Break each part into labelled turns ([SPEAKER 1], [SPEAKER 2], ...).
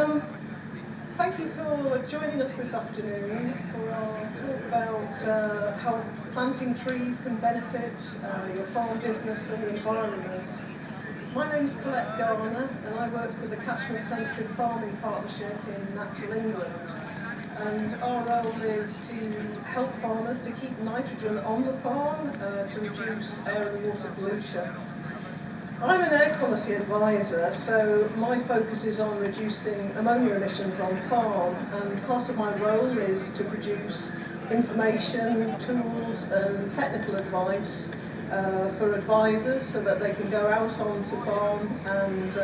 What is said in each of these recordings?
[SPEAKER 1] welcome. Thank you for joining us this afternoon for our talk about how planting trees can benefit your farm business and the environment. My name's Colette Garner and I work for the Catchment Sensitive Farming Partnership in Natural England. And our role is to help farmers to keep nitrogen on the farm to reduce air and water pollution. I'm an air quality advisor, so my focus is on reducing ammonia emissions on farm, and part of my role is to produce information, tools and technical advice for advisors so that they can go out onto farm and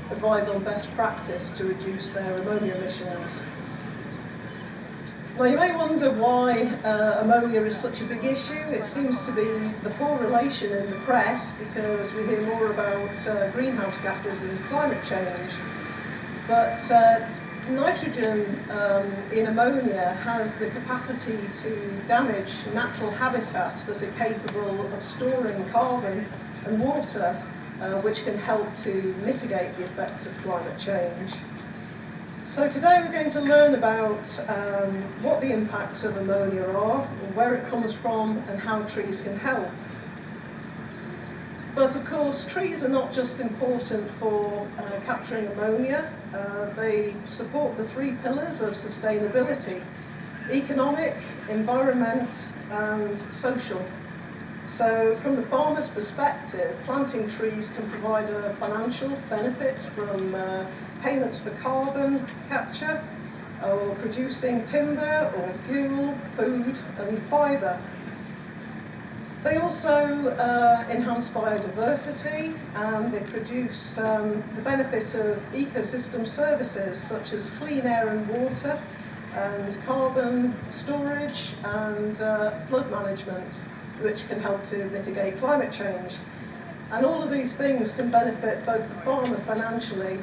[SPEAKER 1] advise on best practice to reduce their ammonia emissions. Now you may wonder why ammonia is such a big issue. It seems to be the poor relation in the press because we hear more about greenhouse gases and climate change. But nitrogen in ammonia has the capacity to damage natural habitats that are capable of storing carbon and water, which can help to mitigate the effects of climate change. So today we're going to learn about what the impacts of ammonia are, where it comes from and how trees can help. But of course trees are not just important for capturing ammonia, they support the three pillars of sustainability: economic, environment and social. So from the farmer's perspective, planting trees can provide a financial benefit from payments for carbon capture, or producing timber or fuel, food and fibre. They also enhance biodiversity, and they produce the benefit of ecosystem services such as clean air and water, and carbon storage and flood management, which can help to mitigate climate change. And all of these things can benefit both the farmer financially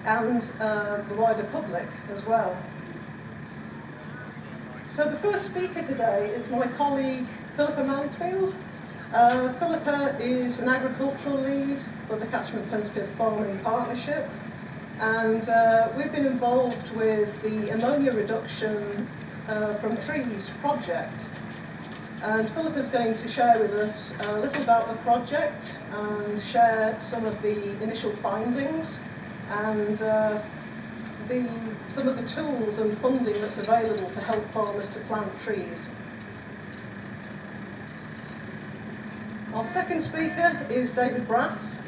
[SPEAKER 1] and the wider public as well. So the first speaker today is my colleague Philippa Mansfield. Philippa is an agricultural lead for the Catchment Sensitive Farming Partnership, and we've been involved with the Ammonia Reduction from Trees project. And Philippa's going to share with us a little about the project and share some of the initial findings and some of the tools and funding that's available to help farmers to plant trees. Our second speaker is David Brass.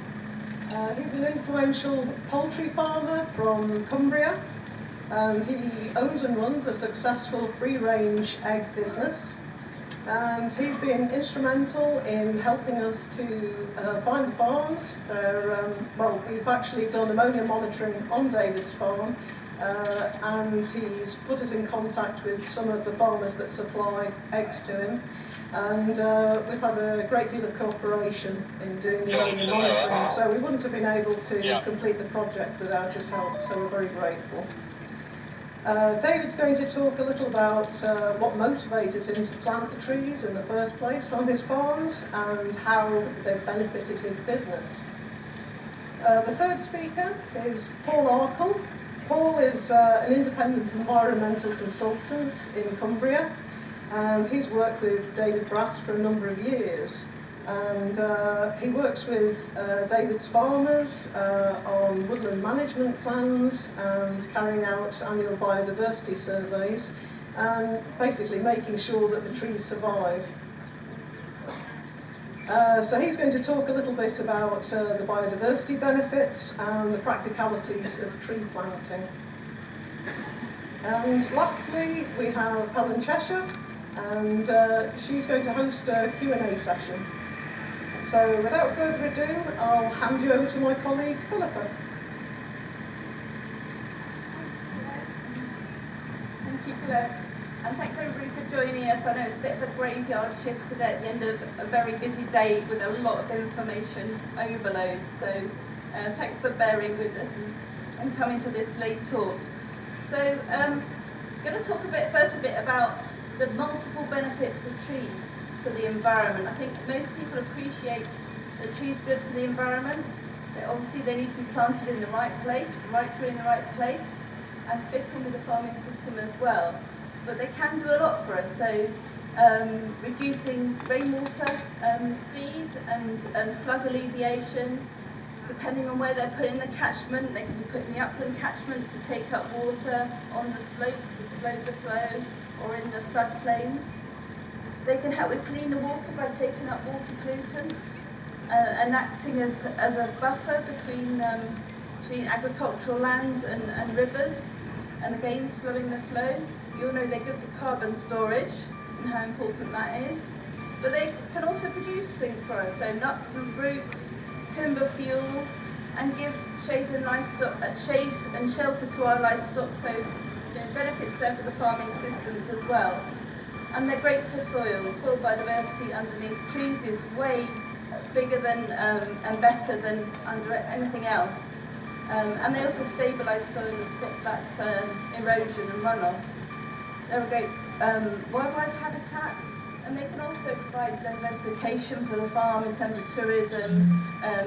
[SPEAKER 1] He's an influential poultry farmer from Cumbria, and he owns and runs a successful free-range egg business. And he's been instrumental in helping us to find the farms. Well, we've actually done ammonia monitoring on David's farm, and he's put us in contact with some of the farmers that supply eggs to him. And we've had a great deal of cooperation in doing the ammonia monitoring, so we wouldn't have been able to complete the project without his help, so we're very grateful. David's going to talk a little about what motivated him to plant the trees in the first place on his farms and how they've benefited his business. The third speaker is Paul Arkle. Paul is an independent environmental consultant in Cumbria, and he's worked with David Brass for a number of years. And he works with David's farmers on woodland management plans and carrying out annual biodiversity surveys and basically making sure that the trees survive. So he's going to talk a little bit about the biodiversity benefits and the practicalities of tree planting. And lastly, we have Helen Cheshire, and she's going to host a Q&A session. So without further ado, I'll hand you over to my colleague Philippa.
[SPEAKER 2] Thank you, Colette. And thanks everybody for joining us. I know it's a bit of a graveyard shift today at the end of a very busy day with a lot of information overload. So thanks for bearing with us and coming to this late talk. So I'm going to talk first a bit about the multiple benefits of trees for the environment. I think most people appreciate that trees are good for the environment. Obviously they need to be planted in the right place, the right tree in the right place. and fit in with the farming system as well. But they can do a lot for us, so reducing rainwater speed and flood alleviation. Depending on where they're put in the catchment, they can be put in the upland catchment to take up water on the slopes to slow the flow, or in the floodplains. They can help with cleaner water by taking up water pollutants and acting as a buffer between agricultural land and rivers, and again slowing the flow. You all know they're good for carbon storage and how important that is. But they can also produce things for us, so nuts and fruits, timber fuel, and give shade and shelter to our livestock, so benefits there for the farming systems as well. And they're great for soil. Soil biodiversity underneath trees is way bigger than and better than under anything else. And they also stabilise soil and stop that erosion and runoff. They're a great wildlife habitat. And they can also provide diversification for the farm in terms of tourism,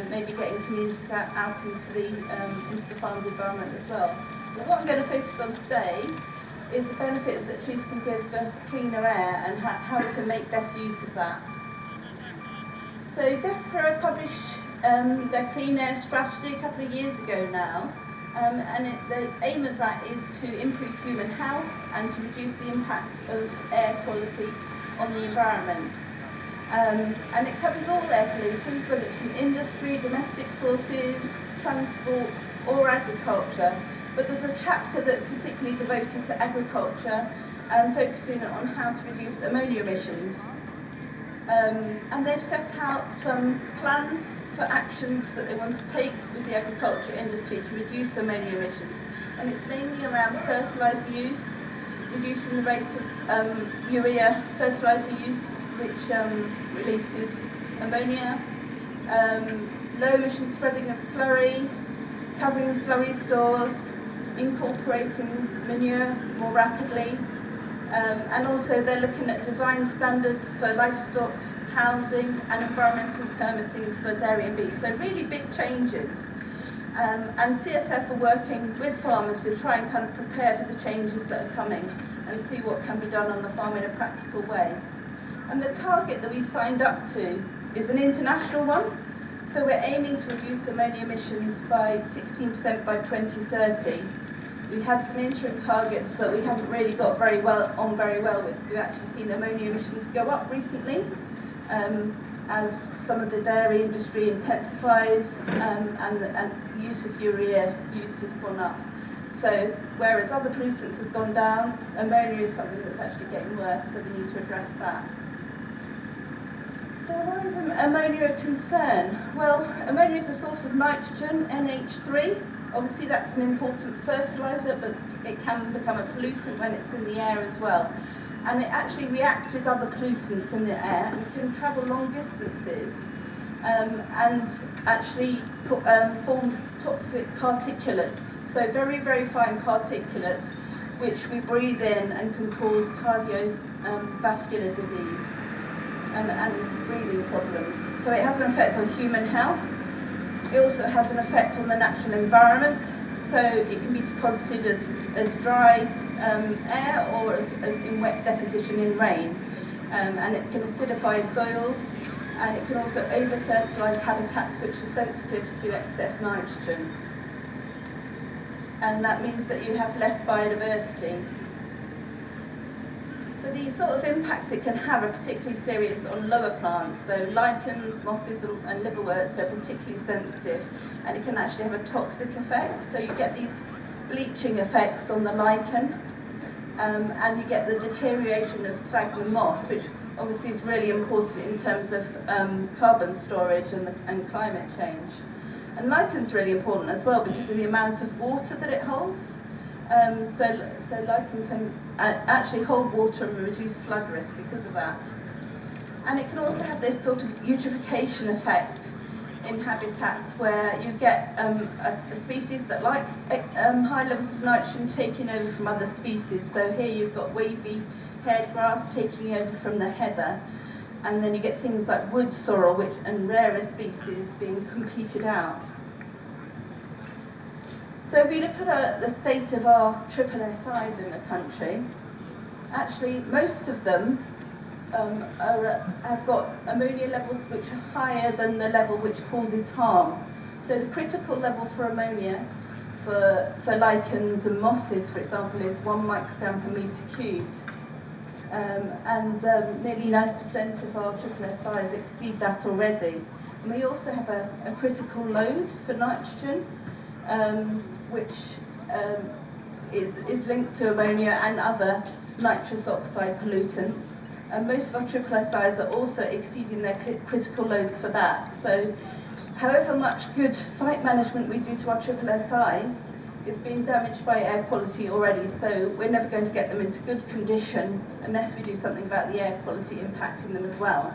[SPEAKER 2] maybe getting communities out into the farm's environment as well. But what I'm going to focus on today is the benefits that trees can give for cleaner air and how we can make best use of that. So DEFRA published their clean air strategy a couple of years ago now, and the aim of that is to improve human health and to reduce the impact of air quality on the environment. And it covers all air pollutants, whether it's from industry, domestic sources, transport or agriculture. But there's a chapter that's particularly devoted to agriculture and focusing on how to reduce ammonia emissions. And they've set out some plans for actions that they want to take with the agriculture industry to reduce ammonia emissions. And it's mainly around fertiliser use, reducing the rate of urea fertiliser use, which releases ammonia, low emission spreading of slurry, covering slurry stores, incorporating manure more rapidly, and also they're looking at design standards for livestock, housing and environmental permitting for dairy and beef. So really big changes. And CSF are working with farmers to try and kind of prepare for the changes that are coming and see what can be done on the farm in a practical way. And the target that we've signed up to is an international one. So we're aiming to reduce ammonia emissions by 16% by 2030. We had some interim targets that we haven't really got very well with. We've actually seen ammonia emissions go up recently as some of the dairy industry intensifies and use of urea use has gone up. So whereas other pollutants have gone down, ammonia is something that's actually getting worse, so we need to address that. So why is ammonia a concern? Well, ammonia is a source of nitrogen, NH3. Obviously that's an important fertiliser, but it can become a pollutant when it's in the air as well. And it actually reacts with other pollutants in the air and can travel long distances and actually forms toxic particulates. So very, very fine particulates which we breathe in and can cause cardiovascular disease and breathing problems. So it has an effect on human health. It also has an effect on the natural environment. So it can be deposited as dry air or as in wet deposition in rain. And it can acidify soils, and it can also over-fertilise habitats which are sensitive to excess nitrogen. And that means that you have less biodiversity. So the sort of impacts it can have are particularly serious on lower plants. So lichens, mosses and liverworts are particularly sensitive, and it can actually have a toxic effect. So you get these bleaching effects on the lichen, and you get the deterioration of sphagnum moss, which obviously is really important in terms of carbon storage and climate change. And lichen's really important as well because of the amount of water that it holds. So lichen can actually hold water and reduce flood risk because of that. And it can also have this sort of eutrophication effect in habitats where you get a species that likes high levels of nitrogen taking over from other species. So here you've got wavy haired grass taking over from the heather, and then you get things like wood sorrel and rarer species being competed out. So if you look at the state of our triple SIs in the country, actually most of them have got ammonia levels which are higher than the level which causes harm. So the critical level for ammonia for lichens and mosses, for example, is 1 microgram per metre cubed. Nearly 90% of our triple SIs exceed that already. And we also have a critical load for nitrogen, which is linked to ammonia and other nitrous oxide pollutants. And most of our triple SIs are also exceeding their critical loads for that. So however much good site management we do to our triple SIs is being damaged by air quality already, so we're never going to get them into good condition unless we do something about the air quality impacting them as well.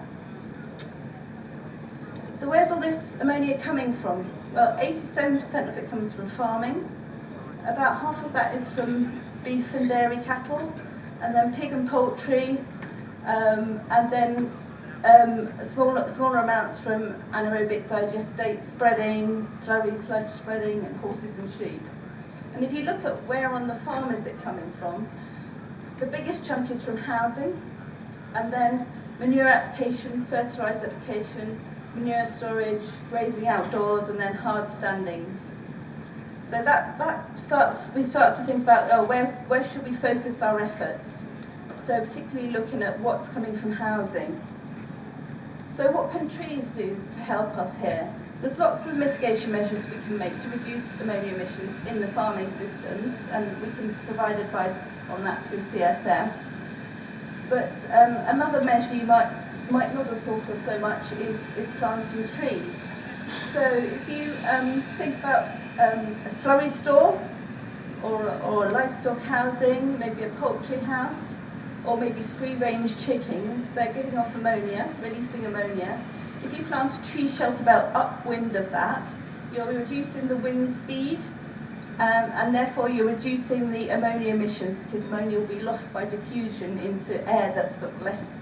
[SPEAKER 2] So where's all this ammonia coming from? Well, 87% of it comes from farming. About half of that is from beef and dairy cattle, and then pig and poultry, and then smaller amounts from anaerobic digestate spreading, slurry sludge spreading, and horses and sheep. And if you look at where on the farm is it coming from, the biggest chunk is from housing, and then manure application, fertiliser application, manure storage, grazing outdoors, and then hard standings. So we start to think about, where should we focus our efforts? So particularly looking at what's coming from housing. So what can trees do to help us here? There's lots of mitigation measures we can make to reduce ammonia emissions in the farming systems, and we can provide advice on that through CSF. But another measure you might not have thought of so much is planting trees. So if you think about a slurry store, or livestock housing, maybe a poultry house, or maybe free-range chickens, they're giving off ammonia, releasing ammonia. If you plant a tree shelter belt upwind of that, you're reducing the wind speed, and therefore you're reducing the ammonia emissions, because ammonia will be lost by diffusion into air that's got less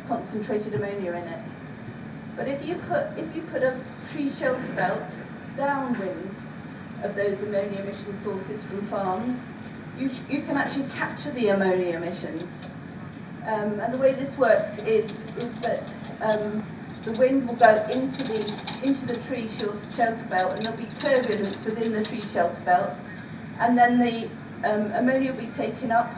[SPEAKER 2] concentrated ammonia in it. But if you put a tree shelter belt downwind of those ammonia emission sources from farms, you can actually capture the ammonia emissions. And the way this works is that the wind will go into the tree shelter belt, and there'll be turbulence within the tree shelter belt, and then the ammonia will be taken up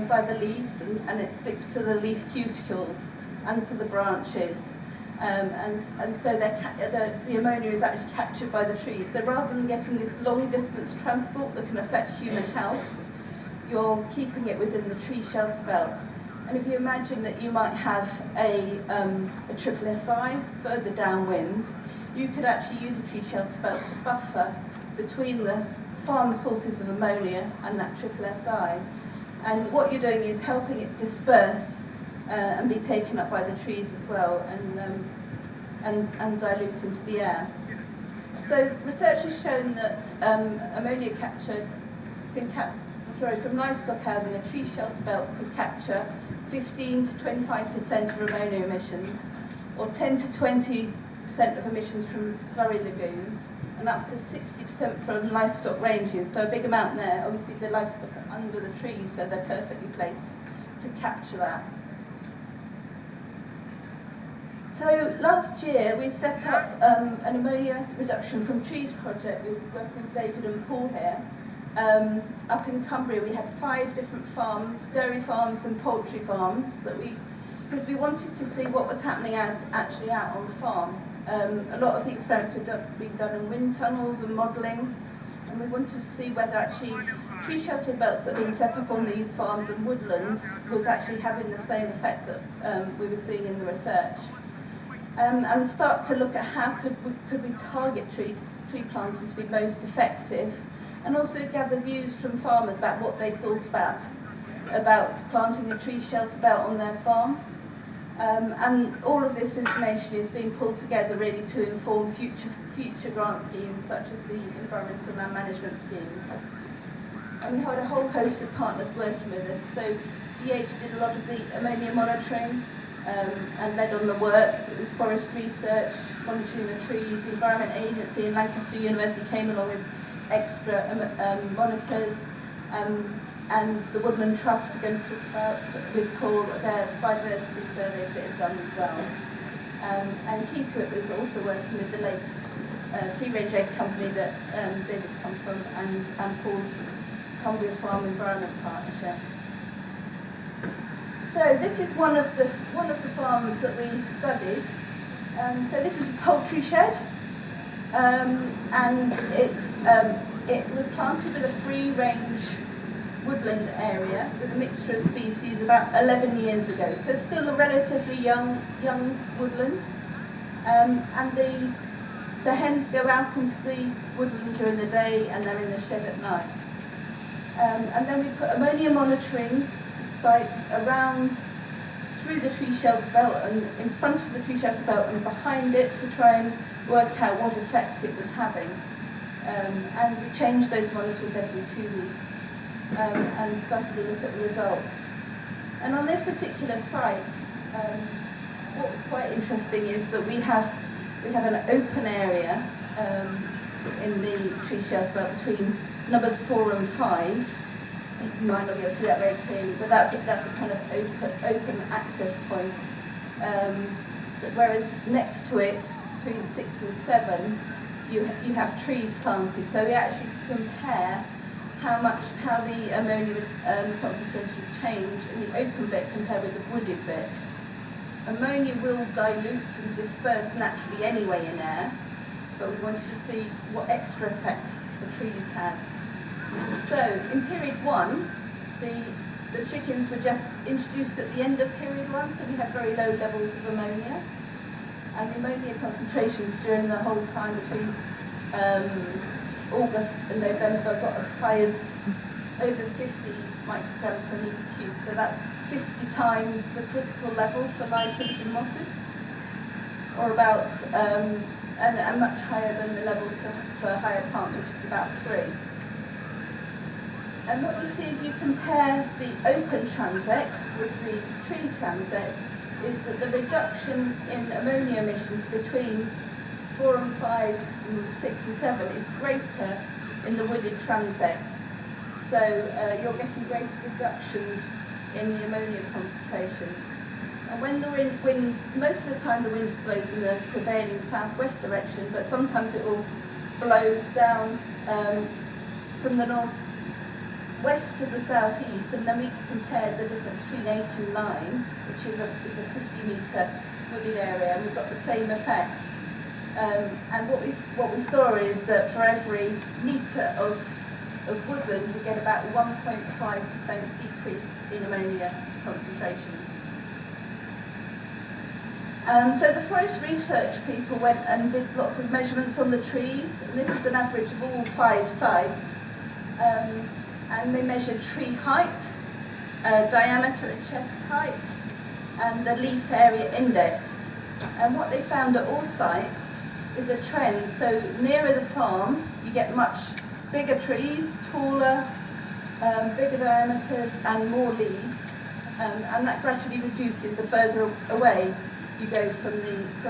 [SPEAKER 2] by the leaves, and it sticks to the leaf cuticles and to the branches, and so the ammonia is actually captured by the trees. So rather than getting this long distance transport that can affect human health, you're keeping it within the tree shelter belt. And if you imagine that you might have a triple SI further downwind, you could actually use a tree shelter belt to buffer between the farm sources of ammonia and that triple SI. And what you're doing is helping it disperse and be taken up by the trees as well, and dilute into the air. So research has shown that ammonia capture from livestock housing, a tree shelter belt could capture 15 to 25% of ammonia emissions, or 10 to 20% of emissions from slurry lagoons, and up to 60% from livestock ranges. So a big amount there. Obviously the livestock are under the trees, so they're perfectly placed to capture that. So last year we set up an ammonia reduction from trees project working with David and Paul here. Up in Cumbria we had 5 different farms, dairy farms and poultry farms, because we wanted to see what was happening actually out on the farm. A lot of the experiments were being done in wind tunnels and modelling, and we wanted to see whether actually tree shelter belts that had been set up on these farms and woodland was actually having the same effect that we were seeing in the research. And start to look at how could we target tree planting to be most effective, and also gather views from farmers about what they thought about planting a tree shelter belt on their farm. And all of this information is being pulled together really to inform future grant schemes, such as the environmental land management schemes. And we had a whole host of partners working with us. So CH did a lot of the ammonia monitoring and led on the work with forest research, monitoring the trees. The Environment Agency and Lancaster University came along with extra monitors, and the Woodland Trust we're going to talk about with Paul, their biodiversity surveys that have done as well. And key to it was also working with the Lakes free-range egg company that David come from, and Paul's Cumbria Farm Environment Partnership. So this is one of the farms that we studied. So this is a poultry shed, and it was planted with a free-range woodland area with a mixture of species about 11 years ago. So still a relatively young woodland, and the hens go out into the woodland during the day and they're in the shed at night. And then we put ammonia monitoring sites around through the tree shelter belt and in front of the tree shelter belt and behind it to try and work out what effect it was having. And we changed those monitors every 2 weeks and started to look at the results. And on this particular site, what was quite interesting is that we have an open area in the tree shelter belt between numbers 4 and 5. You might not be able to see that very clearly, but that's a kind of open access point. So whereas next to it, between 6 and 7, you have trees planted. So we actually compare how the ammonia concentration change in the open bit compared with the wooded bit. Ammonia will dilute and disperse naturally anyway in air, but we wanted to see what extra effect the trees had. So in period 1, the chickens were just introduced at the end of period 1, so we had very low levels of ammonia. And the ammonia concentrations during the whole time between August and November got as high as over 50 micrograms per metre cube. So that's 50 times the critical level for lichens and mosses, or about, and much higher than the levels for higher plants, which is about 3. And what you see if you compare the open transect with the tree transect is that the reduction in ammonia emissions between 4 and 5 and 6 and 7 is greater in the wooded transect. So you're getting greater reductions in the ammonia concentrations. And when the winds, most of the time the wind blows in the prevailing southwest direction, but sometimes it will blow down from the northwest to the southeast, and then we compared the difference between 8 and 9, which is a 50-metre wooded area, and we've got the same effect. And what we saw is that for every metre of woodland, you get about 1.5% decrease in ammonia concentrations. So the forest research people went and did lots of measurements on the trees, and this is an average of all 5 sites. And they measured tree height, diameter and chest height, and the leaf area index. And what they found at all sites is a trend. So nearer the farm, you get much bigger trees, taller, bigger diameters, and more leaves. And that gradually reduces the further away you go from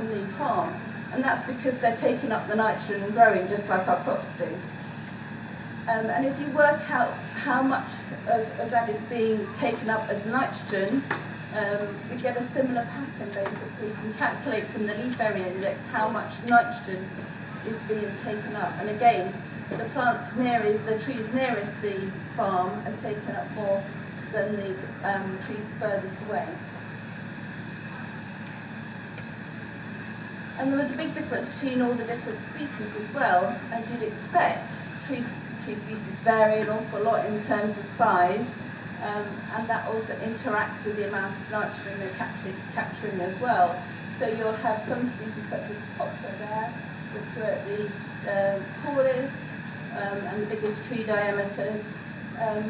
[SPEAKER 2] the farm. And that's because they're taking up the nitrogen and growing just like our crops do. And if you work out how much of that is being taken up as nitrogen, we get a similar pattern basically. You can calculate from the leaf area index how much nitrogen is being taken up. And again, the plants nearest, the trees nearest the farm are taken up more than the trees furthest away. And there was a big difference between all the different species as well. As you'd expect, tree species vary an awful lot in terms of size, and that also interacts with the amount of nitrogen they're capturing as well. So you'll have some species such as poplar there, which are at the tallest and the biggest tree diameters,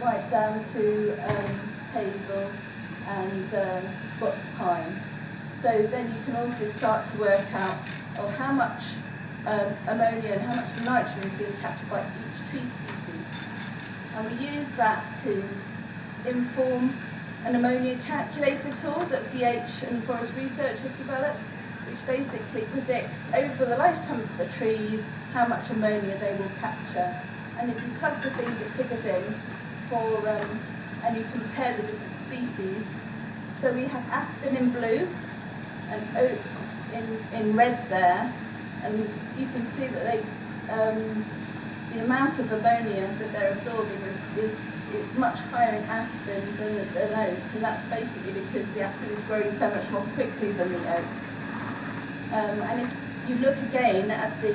[SPEAKER 2] right down to hazel and Scots pine. So then you can also start to work out how much ammonia and how much nitrogen is being captured by each tree species. And we use that to inform an ammonia calculator tool that CH and Forest Research have developed, which basically predicts over the lifetime of the trees how much ammonia they will capture And if you plug the figures in and you compare the different species, so we have aspen in blue and oak in red there, and you can see that the amount of ammonia that they're absorbing is much higher in aspen than oak, and that's basically because the aspen is growing so much more quickly than the oak. And if you look again at the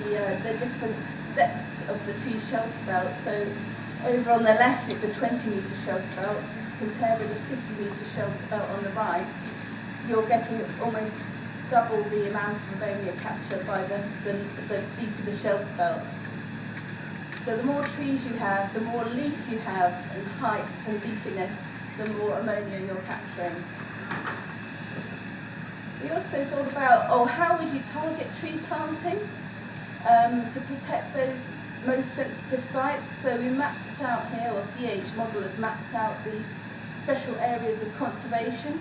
[SPEAKER 2] different depths of the tree shelter belt, so over on the left it's a 20-metre shelter belt, compared with a 50-metre shelter belt on the right, you're getting almost double the amount of ammonia captured by the deeper the shelter belt. So the more trees you have, the more leaf you have, and height and leafiness, the more ammonia you're capturing. We also thought about, how would you target tree planting to protect those most sensitive sites? So we mapped out here, or CH model has mapped out the special areas of conservation,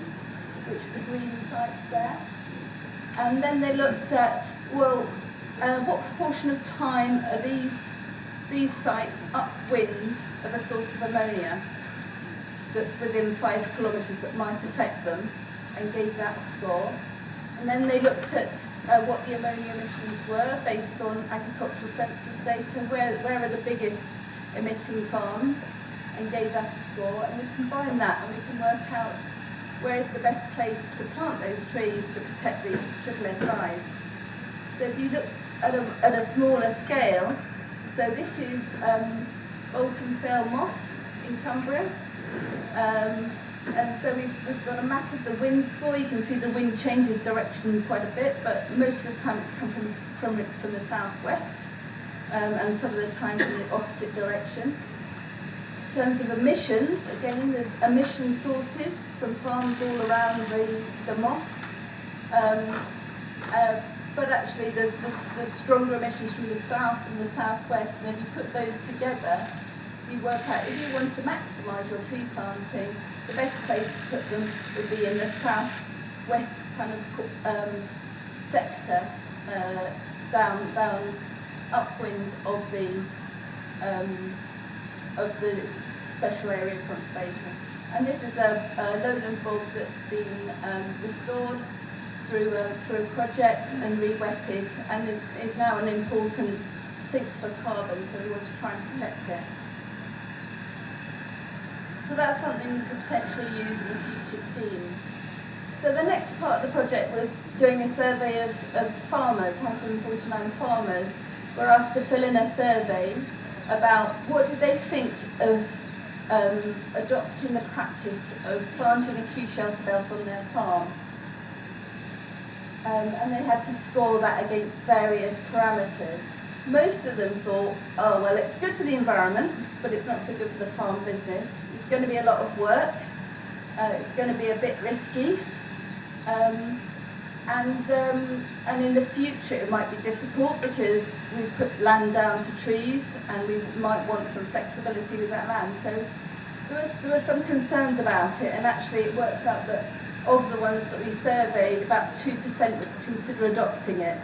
[SPEAKER 2] which are the green sites there. And then they looked at, what proportion of time are these sites upwind of a source of ammonia that's within 5 kilometres that might affect them, and gave that a score. And then they looked at what the ammonia emissions were based on agricultural census data, where are the biggest emitting farms, and gave that a score. And we combine that and we can work out where is the best place to plant those trees to protect the SSSIs. So if you look at a smaller scale, so this is Bolton Fell Moss in Cumbria. And so we've got a map of the wind score. You can see the wind changes direction quite a bit, but most of the time it's come from the southwest, and some of the time from the opposite direction. In terms of emissions, again, there's emission sources from farms all around the moss. But actually there's stronger emissions from the south and the southwest, and if you put those together, you work out if you want to maximise your tree planting, the best place to put them would be in the southwest kind of sector, down upwind of the special area of conservation. And this is a lowland bog that's been restored through a project and re-wetted, and is now an important sink for carbon, so we want to try and protect it. So that's something we could potentially use in the future schemes. So the next part of the project was doing a survey of farmers. 149 farmers were asked to fill in a survey about what did they think of adopting the practice of planting a tree shelter belt on their farm. And they had to score that against various parameters. Most of them thought, it's good for the environment, but it's not so good for the farm business. It's going to be a lot of work. It's going to be a bit risky. And in the future it might be difficult because we've put land down to trees and we might want some flexibility with that land. So there were some concerns about it, and actually it worked out that of the ones that we surveyed, about 2% would consider adopting it.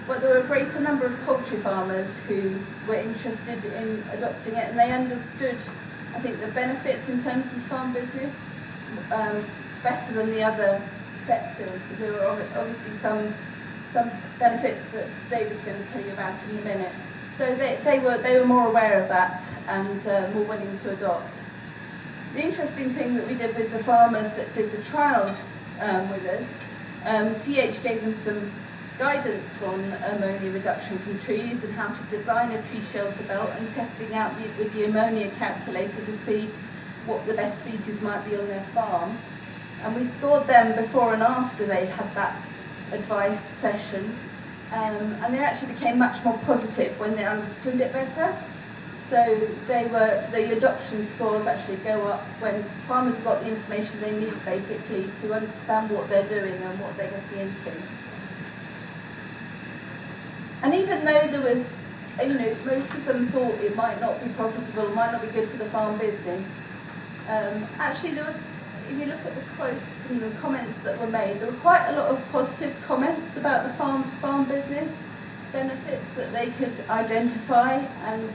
[SPEAKER 2] But there were a greater number of poultry farmers who were interested in adopting it, and they understood, I think, the benefits in terms of the farm business better than the other sectors. There were obviously some benefits that Dave is going to tell you about in a minute. So they were more aware of that and more willing to adopt. The interesting thing that we did with the farmers that did the trials with us, CH gave them some guidance on ammonia reduction from trees and how to design a tree shelter belt, and testing out with the ammonia calculator to see what the best species might be on their farm. And we scored them before and after they had that advice session, and they actually became much more positive when they understood it better. So the adoption scores actually go up when farmers have got the information they need, basically, to understand what they're doing and what they're getting into. And even though there was, most of them thought it might not be profitable, might not be good for the farm business, actually there were, if you look at the quotes and the comments that were made, there were quite a lot of positive comments about the farm business benefits that they could identify, and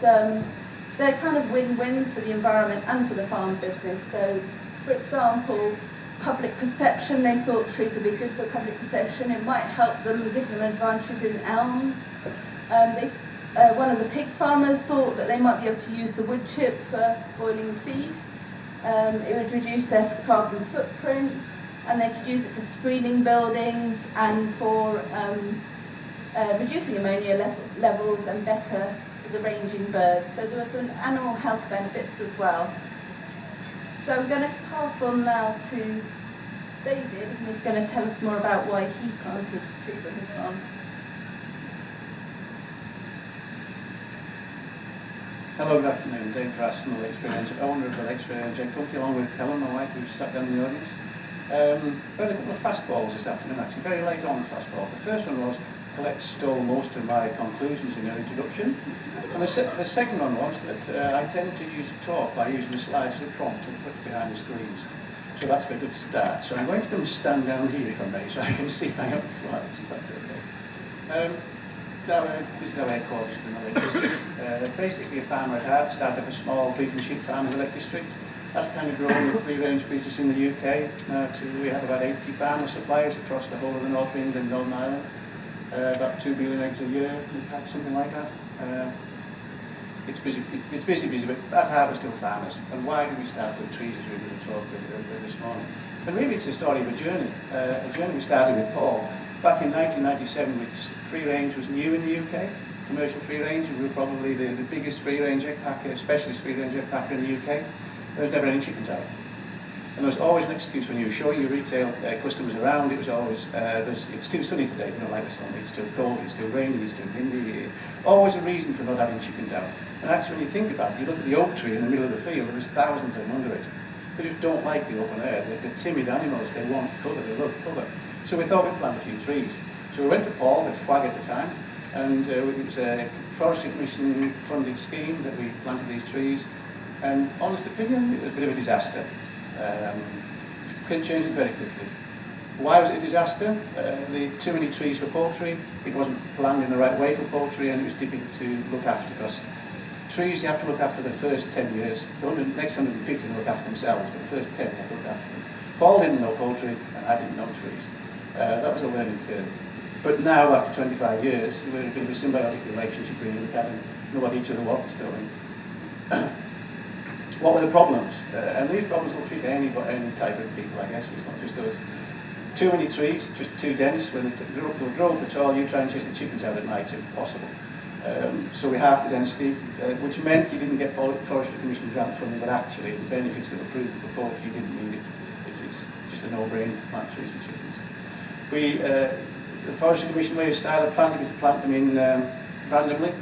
[SPEAKER 2] they're kind of win-wins for the environment and for the farm business. So, for example, public perception, they thought trees would be good for public perception. It might help them, give them advantages in elms. One of the pig farmers thought that they might be able to use the wood chip for boiling feed. It would reduce their carbon footprint, and they could use it for screening buildings and for reducing ammonia levels and better for the ranging birds. So there were some animal health benefits as well. So I'm going to pass on now to David, who's going to tell us more about why he planted trees on his farm.
[SPEAKER 3] Hello, good afternoon. Dave Grass from the Lakes Free Range, owner of the Lakes Free Range Company, along with Helen, my wife, who's sat down in the audience. We had a couple of fastballs this afternoon, actually, very late on fastballs. The first one was Colette stole most of my conclusions in her introduction. And the second one was that I tend to use a talk by using the slides as a prompt and put it behind the screens. So that's a good start. So I'm going to come and stand down here, if I may, so I can see my own slides, if that's okay. This is our headquarters in the Lake District. Basically a farmer at heart, started off a small beef and sheep farm in the Lake District. That's kind of grown the free-range business in the UK. We have about 80 farmer suppliers across the whole of the North of England, Northern Ireland. About 2 billion eggs a year, something like that. It's busy, but at heart we're still farmers. And why do we start with trees, as we were going to talk this morning? And really it's the story of a journey we started with Paul. Back in 1997, free range was new in the UK, commercial free range, and we were probably the biggest free range egg packer, specialist free range egg packer in the UK. There was never any chickens out. And there was always an excuse when you were showing your retail customers around. It was always, it's too sunny today, like this one, it's too cold, it's too rainy, it's too windy. Always a reason for not having chickens out. And actually when you think about it, you look at the oak tree in the middle of the field, there's thousands of them under it. They just don't like the open air. They're timid animals, they want colour, they love colour. So we thought we'd plant a few trees. So we went to Paul, at Flag at the time, and it was a Forestry Commission funded scheme that we planted these trees. And honest opinion, it was a bit of a disaster. Changed it very quickly. Why was it a disaster? Too many trees for poultry, it wasn't planned in the right way for poultry, and it was difficult to look after, because trees you have to look after the first 10 years. The next 150 they look after themselves, but the first 10 you have to look after them. Paul didn't know poultry, and I didn't know trees. That was a learning curve. But now, after 25 years, we're in a bit of a symbiotic relationship, really. We kind of know what each other wants doing. What were the problems? And these problems will fit any type of people, I guess. It's not just us. Too many trees, just too dense. When they'll grow up at all, you try and chase the chickens out at night, it's impossible. So we halved the density, which meant you didn't get Forestry Commission grant funding, but actually the benefits that were proven for poultry, you didn't need it. It's just a no-brainer to plant trees for chickens. The Forestry Commission way of style of planting is to plant them in randomly.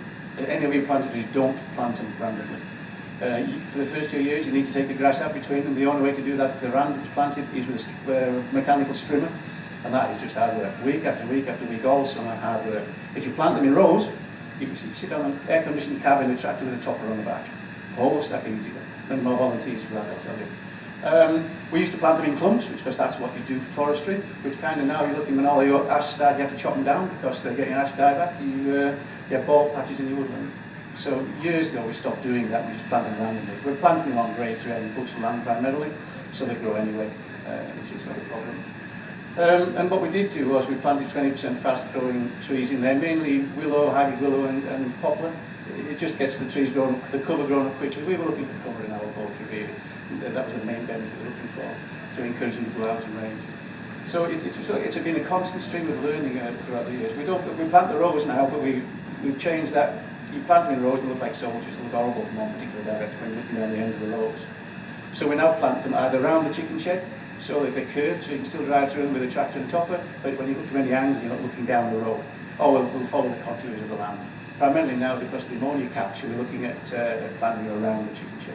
[SPEAKER 3] Any of your planted trees, don't plant them randomly. For the first 2 years, you need to take the grass out between them. The only way to do that if they're randomly planted is with a mechanical strimmer, and that is just hard work. Week after week after week, all summer, hard work. If you plant them in rows, you can sit on an air-conditioned cab in a tractor with a topper on the back. Whole stack easier. And more volunteers for that, I'll tell you. We used to plant them in clumps, because that's what you do for forestry, which kind of now you're looking when all the ash start, you have to chop them down because they're getting ash dieback. You have bald patches in your woodland. So years ago we stopped doing that, we just planted them randomly. We're planting them on grade 3 and coastal land primarily, so they grow anyway. It's not a problem. And what we did do was we planted 20% fast-growing trees in there, mainly willow, hybrid willow and poplar. It just gets the trees growing, the cover growing up quickly. We were looking for cover in our poultry, really. That was the main benefit we were looking for, to encourage them to go out and range. So it's been a constant stream of learning throughout the years. We plant the rows now, but we've changed that. You plant them in rows, they look like soldiers, they look horrible from one particular direction when you're looking down the end of the rows. So we now plant them either around the chicken shed, so that they're curved, so you can still drive through them with a tractor and topper, but when you look from any angle, you're not looking down the road. Or we'll follow the contours of the land. Primarily now, because of the ammonia capture, we're looking at planting around the chicken shed.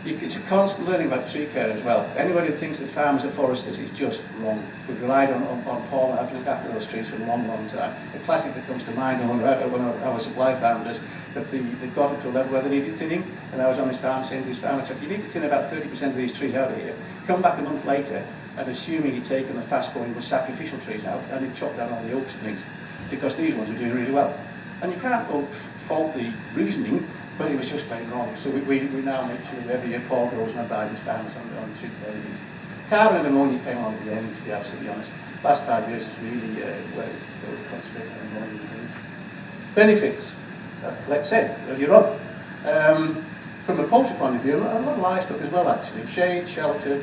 [SPEAKER 3] It's a constant learning about tree care as well. Anybody who thinks that farmers are foresters is just wrong. We've relied on Paul and I to look after those trees for a long, long time. The classic that comes to mind among our supply founders, that they got up to a level where they needed thinning, and I was on this farm saying to this farmer, you need to thin about 30% of these trees out of here. Come back a month later, and assuming he'd taken the fast-growing sacrificial trees out, and he'd chopped down all the oaks and things. because these ones are doing really well. And you can't fault the reasoning, but it was just plain wrong. So we now make sure every year Paul goes and advises farmers on tree qualities. Carbon and ammonia came on at the end, to be absolutely honest. Last 5 years is really where we're concentrating on ammonia and things. Benefits, as Colette said earlier on. From a poultry point of view, a lot of livestock as well actually. Shade, shelter,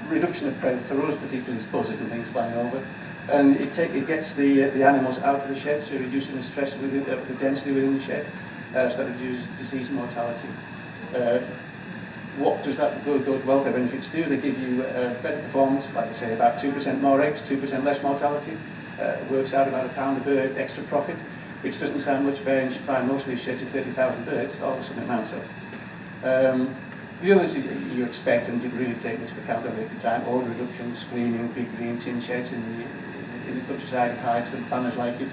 [SPEAKER 3] reduction of prey for us, particularly buzzards and things flying over. And it gets the animals out of the shed, so reducing the stress within the density within the shed, so that reduces disease and mortality. What does those welfare benefits do? They give you better performance, like I say, about 2% more eggs, 2% less mortality. Works out about £1 a bird extra profit, which doesn't sound much, bearing in mind most of these sheds are 30,000 birds, all of a sudden it amounts up. The others you expect and didn't really take into account of it at the time: oil reduction, screening, big green tin sheds in the countryside, hides when planners like it.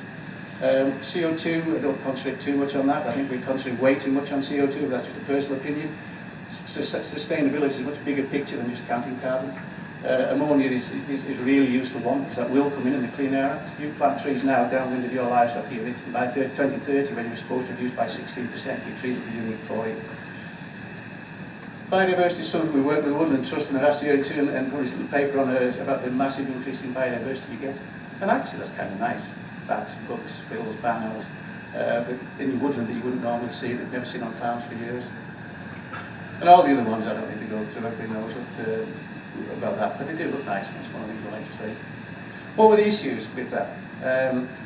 [SPEAKER 3] CO2, I don't concentrate too much on that. I think we concentrate way too much on CO2, but that's just a personal opinion. Sustainability is a much bigger picture than just counting carbon. Ammonia is really useful one, because that will come in the Clean Air Act. You plant trees now downwind of your livestock unit, and by 2030, when you're supposed to reduce by 16%, your trees will be unique for you. Biodiversity is something we work with the Woodland Trust in the last year or two, and published a little paper on it about the massive increase in biodiversity you get. And actually that's kind of nice. Bats, bugs, squirrels, barn owls, but in the woodland that you wouldn't normally see, that you've never seen on farms for years. And all the other ones I don't need to go through, everybody knows about that, but they do look nice, that's one of the things I like to say. What were the issues with that?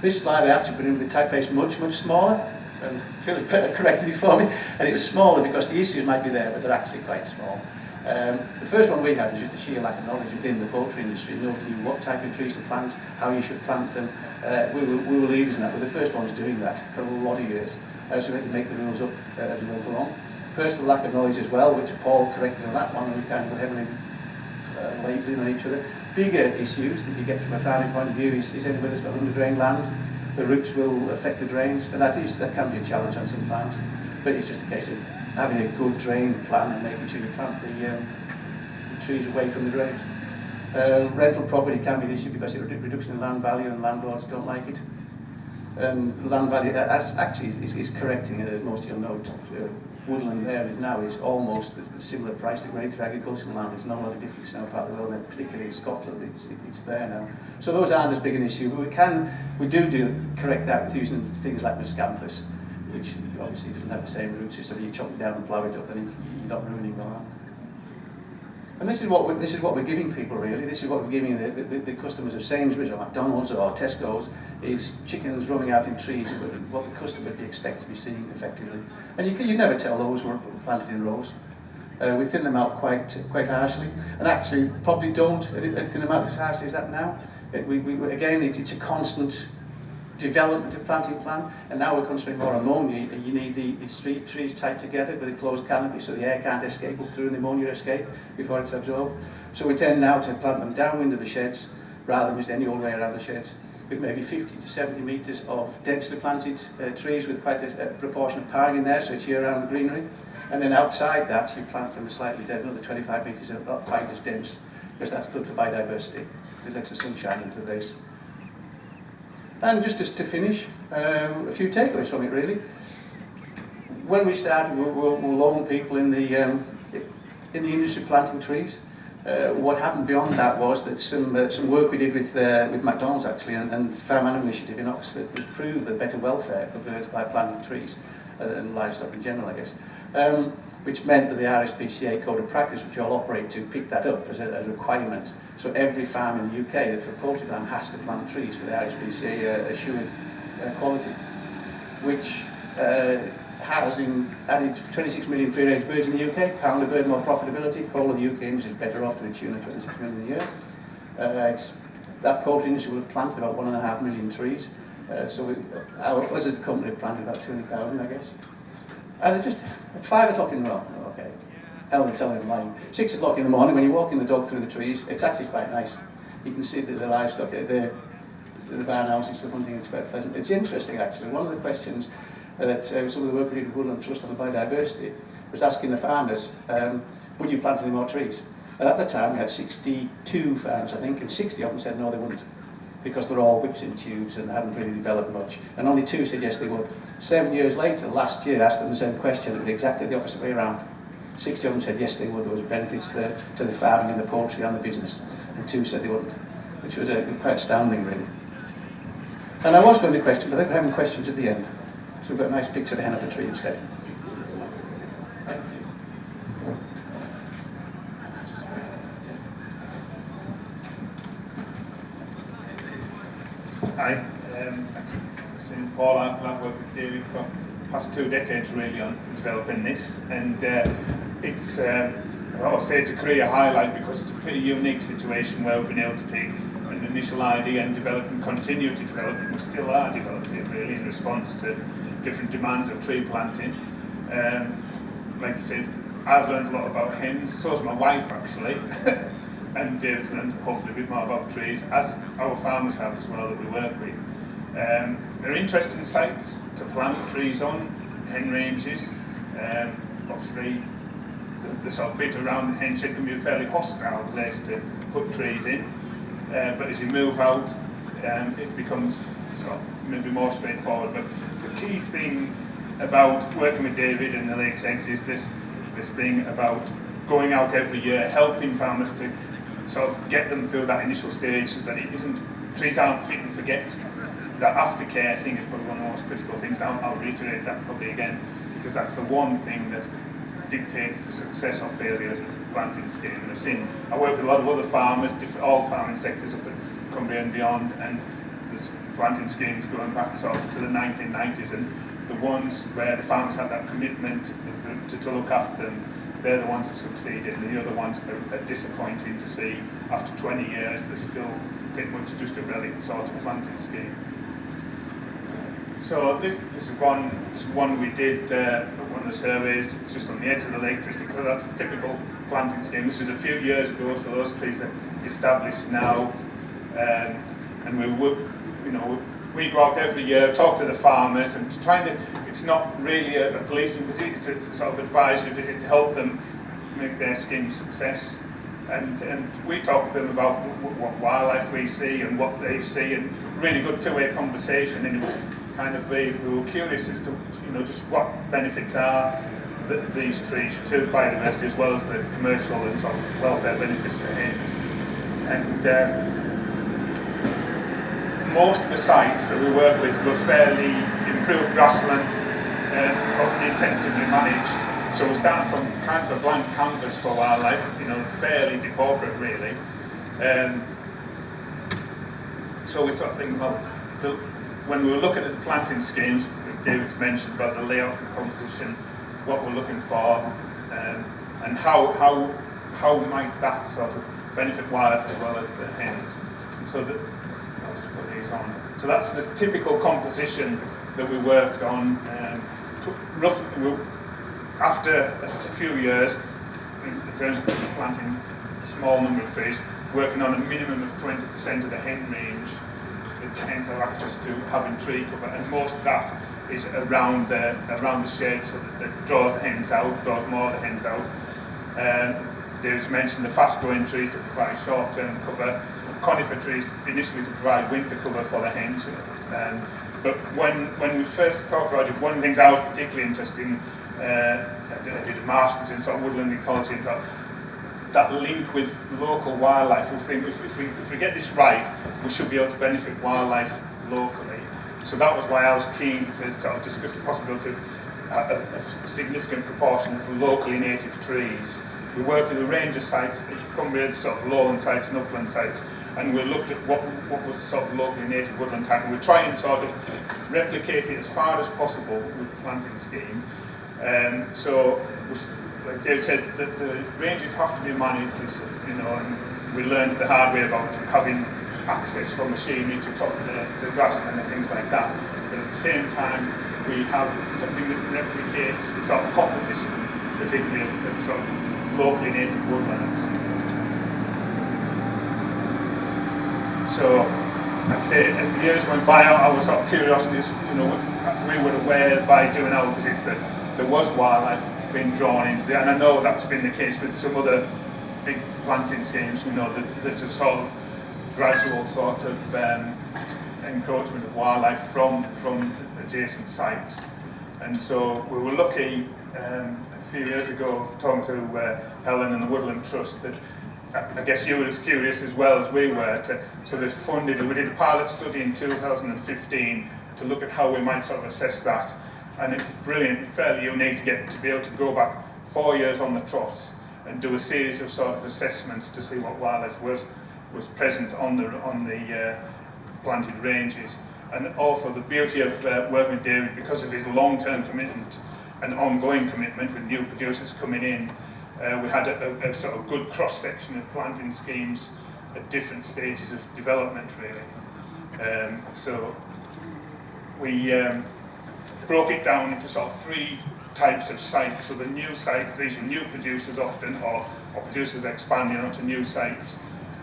[SPEAKER 3] This slide I actually put in with the typeface much, much smaller, and Philippa corrected it for me, and it was smaller because the issues might be there, but they're actually quite small. The first one we had was just the sheer lack of knowledge within the poultry industry. Nobody knew what type of trees to plant, how you should plant them. We were leaders in that. We were the first ones doing that for a lot of years. So we had to make the rules up as we went along. Personal lack of knowledge as well, which Paul corrected on that one, and we kind of were heavily labelling on each other. Bigger issues that you get from a farming point of view is anywhere that's got under-drained land. The roots will affect the drains, and that can be a challenge on some farms. But it's just a case of having a good drain plan and making sure you plant the trees away from the drains. Rental property can be an issue because it's a reduction in land value, and landlords don't like it. And the land value actually is correcting, as most of you know. Woodland there now is almost a similar price to grade 3 agricultural land. There's not a lot of difference in our part of the world, and particularly in Scotland, it's there now. So those aren't as big an issue, but we do correct that with using things like miscanthus, which obviously doesn't have the same root system. You chop it down and plough it up, and you're not ruining the land. And this is what we're giving people, really. This is what we're giving the customers of Sainsbury's or McDonald's or Tesco's, is chickens roaming out in trees, what the customer would be expected to be seeing effectively. And you never tell those who are planted in rows. We thin them out quite harshly, and actually probably don't thin them out as harshly as that now. Again, it's a constant development of planting plan, and now we're concentrating more on ammonia. You need these trees tied together with a closed canopy so the air can't escape up through and the ammonia escape before it's absorbed. So we tend now to plant them downwind of the sheds rather than just any old way around the sheds, with maybe 50 to 70 metres of densely planted trees with quite a proportion of pine in there, so it's year-round greenery. And then outside that you plant them slightly dead, another 25 metres of not quite as dense, because that's good for biodiversity. It lets the sun shine into the base. And just to finish, a few takeaways from it really. When we started, we were lone people in the industry planting trees. What happened beyond that was that some work we did with McDonald's actually and Farm Animal Initiative in Oxford was proved the better welfare for birds by planting trees and livestock in general, I guess. Which meant that the RSPCA Code of Practice, which I'll operate to, picked that up as a requirement. So every farm in the UK, for a poultry farm, has to plant trees for the RSPCA assured quality, which has added 26 million free-range birds in the UK, £1 a bird more profitability. All of the UK industry is better off to the tune of 26 million a year. That poultry industry will have planted about 1.5 million trees. So us as a company have planted about 200,000, I guess. And just at 5 o'clock in the morning, okay, hell of a telling I'm lying. 6 o'clock in the morning, when you're walking the dog through the trees, it's actually quite nice. You can see the livestock, the barn houses, the hunting, it's quite pleasant. It's interesting actually. One of the questions that some of the work we did with Woodland Trust on the biodiversity was asking the farmers, would you plant any more trees? And at the time we had 62 farms, I think, and 60 of them said no, they wouldn't. because they're all whips and tubes and hadn't really developed much. And only 2 said yes they would. 7 years later, last year, asked them the same question, it was exactly the opposite way around. 60 of them said yes they would, there was benefits to the farming and the poultry and the business, and 2 said they wouldn't, which was quite astounding really. And I was going to question, but I think we're having questions at the end. So we've got a nice picture of a hen up a tree instead.
[SPEAKER 4] Hi, I'm Paul Arkle. I've worked with David for the past 2 decades really on developing this, and it's I say it's a career highlight because it's a pretty unique situation where we've been able to take an initial idea and develop and continue to develop it. We still are developing it really in response to different demands of tree planting. Like I said, I've learned a lot about hens, so has my wife actually. And David's learned hopefully a bit more about trees, as our farmers have as well that we work with. They're interesting sites to plant trees on, hen ranges. Obviously, the sort of bit around the hen shed can be a fairly hostile place to put trees in. But as you move out, it becomes sort of maybe more straightforward. But the key thing about working with David and the Lakes Eggs is this thing about going out every year, helping farmers to sort of get them through that initial stage so that it isn't, trees aren't fit and forget. That aftercare thing is probably one of the most critical things, and I'll reiterate that probably again, because that's the one thing that dictates the success or failure of the planting scheme. And I've seen, I work with a lot of other farmers, all farming sectors up at Cumbria and beyond, and there's planting schemes going back sort of to the 1990s, and the ones where the farmers had that commitment to look after them, they're the ones that succeeded, and the other ones are disappointing to see after 20 years they're still pretty much just a relic sort of planting scheme. So this is one we did one of the surveys. It's just on the edge of the Lake District, so that's a typical planting scheme. This was a few years ago, so those trees are established now, and we go out every year, talk to the farmers, and it's not really a policing visit, it's a sort of advisory visit to help them make their scheme a success. And we talk to them about what wildlife we see and what they see, and really good two-way conversation. And it was kind of we were curious as to just what benefits are these trees to biodiversity, as well as the commercial and sort of welfare benefits to hens. And most of the sites that we work with were fairly improved grassland, often intensively managed. So we're starting from kind of a blank canvas for wildlife, fairly depauperate really. So we sort of think, well, when we were looking at the planting schemes, David's mentioned about the layout and composition, what we're looking for, and how might that sort of benefit wildlife as well as the hens. So that I'll just put these on. So that's the typical composition that we worked on. After a few years, in terms of planting a small number of trees, working on a minimum of 20% of the hen range that hens have access to having tree cover, and most of that is around the shed, so that draws the hens out, draws more of the hens out. David's mentioned the fast-growing trees to provide short-term cover, conifer trees initially to provide winter cover for the hens. But when we first talked about it, one of the things I was particularly interested in, I did a master's in sort of woodland ecology, and that link with local wildlife. We think if we get this right, we should be able to benefit wildlife locally. So that was why I was keen to sort of discuss the possibility of a significant proportion of locally native trees. We work with a range of sites, Cumbria, sort of lowland sites and upland sites, and we looked at what was the sort of locally native woodland type, and we try and sort of replicate it as far as possible with the planting scheme. So, like David said, the ranges have to be managed, and we learned the hard way about having access for machinery to talk to the grassland and things like that. But at the same time, we have something that replicates the sort of composition, particularly of sort of locally native woodlands. So, I'd say as the years went by, our sort of curiosities, we were aware by doing our visits that there was wildlife being drawn into it, and I know that's been the case with some other big planting schemes. That there's a sort of gradual sort of encroachment of wildlife from adjacent sites. And so we were lucky a few years ago, talking to Helen and the Woodland Trust, that I guess you were as curious as well as we were. So they funded, we did a pilot study in 2015 to look at how we might sort of assess that. And it's brilliant, fairly unique to be able to go back 4 years on the trot and do a series of sort of assessments to see what wildlife was present on the planted ranges. And also the beauty of working with David, because of his long-term commitment and ongoing commitment with new producers coming in, we had a sort of good cross-section of planting schemes at different stages of development, really. So we broke it down into sort of 3 types of sites. So the new sites, these were new producers often, or producers expanding onto new sites.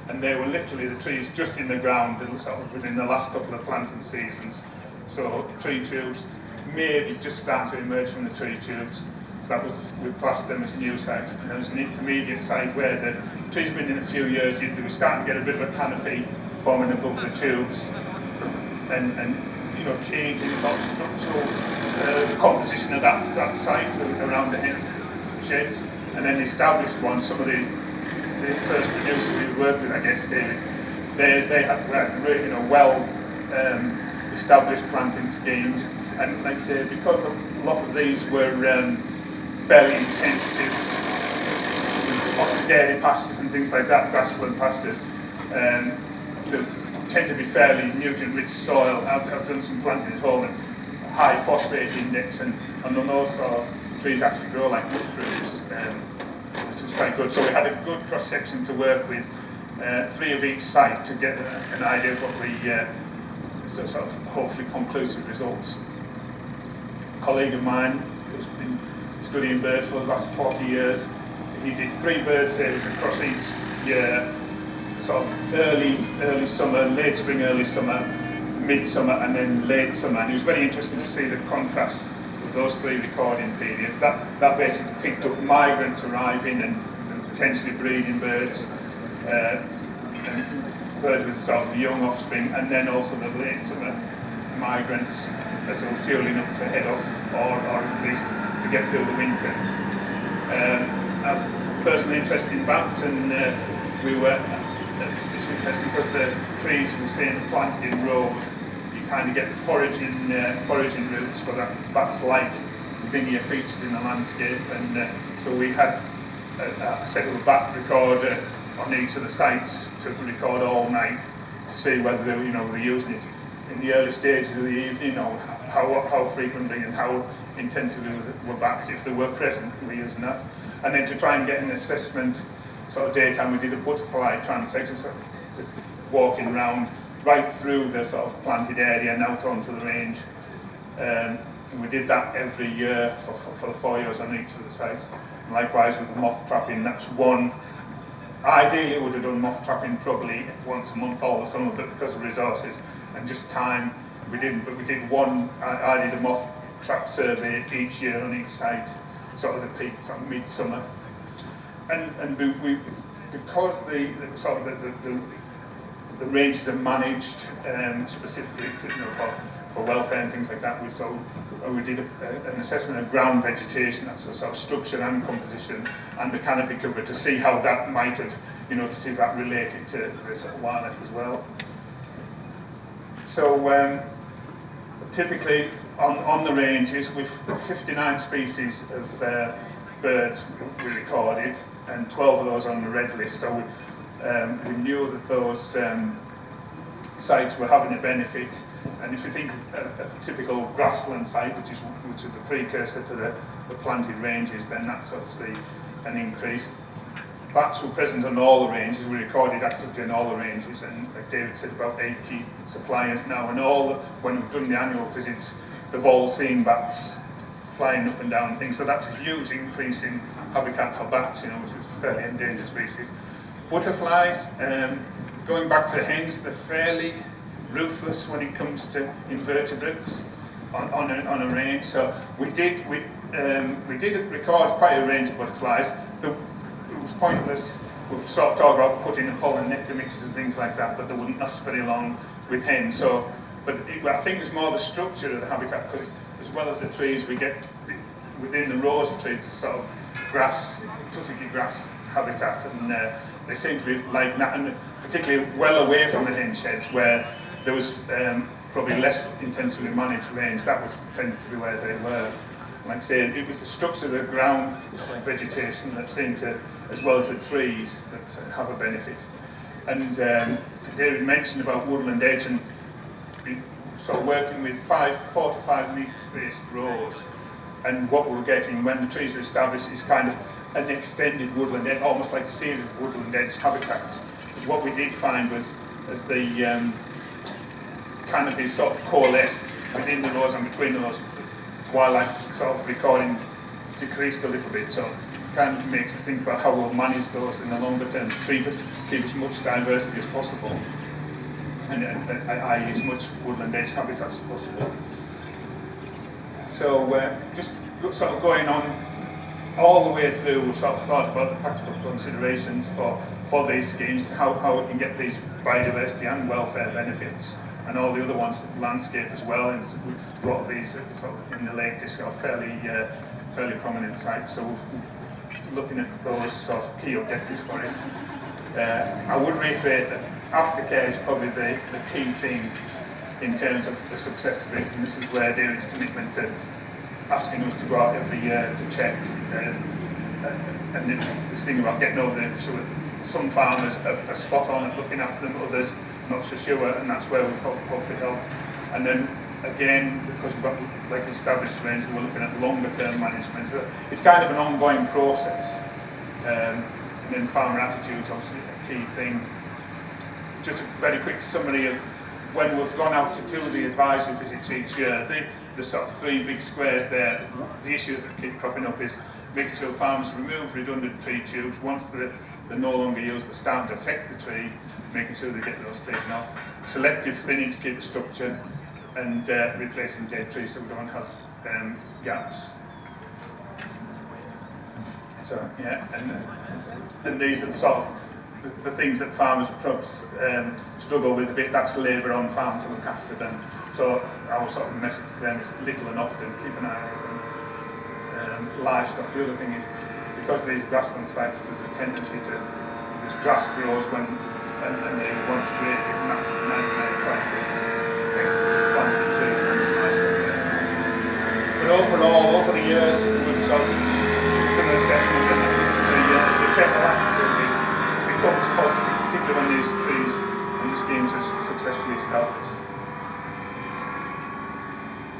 [SPEAKER 4] And they were literally the trees just in the ground sort of within the last couple of planting seasons. So tree tubes maybe just starting to emerge from the tree tubes. So that was, we classed them as new sites. And there was an intermediate site where the trees had been in a few years, they were starting to get a bit of a canopy forming above the tubes, and you know, changing sort of structural the composition of that site around the sheds, and then the established one. Some of the first producers we worked with, I guess, David, they had really, you know, well established planting schemes, and like I say, because a lot of these were fairly intensive, often dairy pastures and things like that, grassland pastures, they tend to be fairly nutrient-rich soil. I've done some planting at home, and high phosphate index, and on those soils, trees actually grow like mushrooms, which is quite good. So we had a good cross-section to work with, 3 of each site, to get an idea of what the sort of hopefully conclusive results. A colleague of mine who's been studying birds for the last 40 years, he did 3 bird series across each year, sort of early summer, late spring, early summer, midsummer, and then late summer. And it was very interesting to see the contrast of those 3 recording periods. That basically picked up migrants arriving and potentially breeding birds, and birds with sort of young offspring, and then also the late summer migrants that are fueling up to head off, or at least to get through the winter. I'm personally interested in bats, and it's interesting because the trees were saying planted in rows, you kind of get foraging routes for that bats like linear features in the landscape, and so we had a set of a bat recorder on each of the sites to record all night to see whether they, you know, they're using it in the early stages of the evening, or how frequently and how intensively were bats, if they were present, we're using that. And then to try and get an assessment sort of daytime, we did a butterfly transect, just walking around right through the sort of planted area and out onto the range. And we did that every year for the 4 years on each of the sites. And likewise with the moth trapping, that's one. Ideally, we would have done moth trapping probably once a month all the summer, but because of resources and just time, we didn't. But we did one. I did a moth trap survey each year on each site, sort of the peak, sort of midsummer, and we because the ranges are managed specifically to, you know, for welfare and things like that. We did an assessment of ground vegetation, that's a sort of structure and composition, and the canopy cover, to see how that might have, you know, to see if that related to the sort of wildlife as well. So typically on the ranges, with 59 species of birds we recorded, and 12 of those are on the red list. So we knew that those sites were having a benefit. And if you think of a typical grassland site, which is the precursor to the planted ranges, then that's obviously an increase. Bats were present on all the ranges. We recorded activity on all the ranges, and like David said, about 80 suppliers now. And when we've done the annual visits, they've all seen bats flying up and down things. So that's a huge increase in habitat for bats, you know, which is a fairly endangered species. Butterflies, going back to hens, they're fairly ruthless when it comes to invertebrates on a range. So we did record quite a range of butterflies. It was pointless we've sort of talked about putting in pollen nectar mixes and things like that, but they wouldn't last very long with hens. So, I think it's more the structure of the habitat, because as well as the trees, we get within the rows of trees a sort of grass, tussocky grass habitat, and they seem to be like that, and particularly well away from the hen sheds where there was probably less intensively managed range. That was tended to be where they were. Like I say, it was the structure of the ground vegetation that seemed to, as well as the trees, that have a benefit. And David mentioned about woodland edge, and sort of working with 4 to 5 metre spaced rows. And what we're getting when the trees are established is kind of an extended woodland edge, almost like a series of woodland edge habitats. Because what we did find was, as the canopies sort of coalesced within the rows and between the rows, wildlife sort of recording decreased a little bit. So it kind of makes us think about how we'll manage those in the longer term to keep as much diversity as possible, and i.e. as much woodland edge habitats as possible. So just sort of going on all the way through, we've sort of thought about the practical considerations for these schemes, to how we can get these biodiversity and welfare benefits, and all the other ones, landscape as well. And we've brought these sort of in the Lake District, fairly prominent sites. So we're looking at those sort of key objectives for it. I would reiterate that aftercare is probably the key thing in terms of the success of it, and this is where David's commitment to asking us to go out every year to check, and this thing about getting over there, so some farmers are spot on at looking after them, others not so sure, and that's where we've hopefully helped. And then again, because we've got like established range, we're looking at longer term management. So it's kind of an ongoing process, and then farmer attitudes obviously a key thing. Just a very quick summary of when we've gone out to do the advisory visits each year. The sort of 3 big squares there, the issues that keep cropping up is making sure farmers remove redundant tree tubes. Once they're no longer used, they're starting to affect the tree, making sure they get those taken off. Selective thinning to keep the structure, and replacing dead trees so we don't have gaps. So yeah, and these are the sort of the things that farmers perhaps struggle with a bit. That's labour on farm to look after them. So our sort of message to them is little and often, keep an eye out on livestock. The other thing is, because of these grassland sites, there's a tendency to, this grass grows when, and they want to graze it, and that's the man they're trying to protect planted trees when there's livestock there. But overall, over the years, we've sort of done an assessment, and the general attitude becomes positive, particularly when these trees and the schemes are successfully established.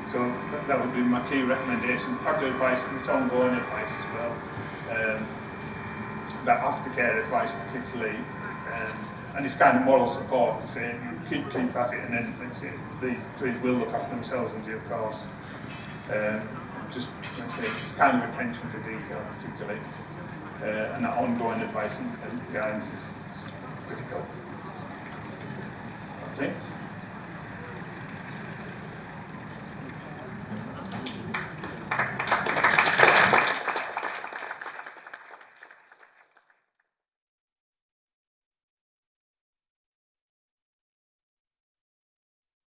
[SPEAKER 4] So that would be my key recommendation. Practical advice, and it's ongoing advice as well. That aftercare advice particularly, and it's kind of moral support to say keep at it, and then like I say, these trees will look after themselves in due course. Just like I say, it's kind of attention to detail particularly. And that ongoing advice and guidance is critical. Okay.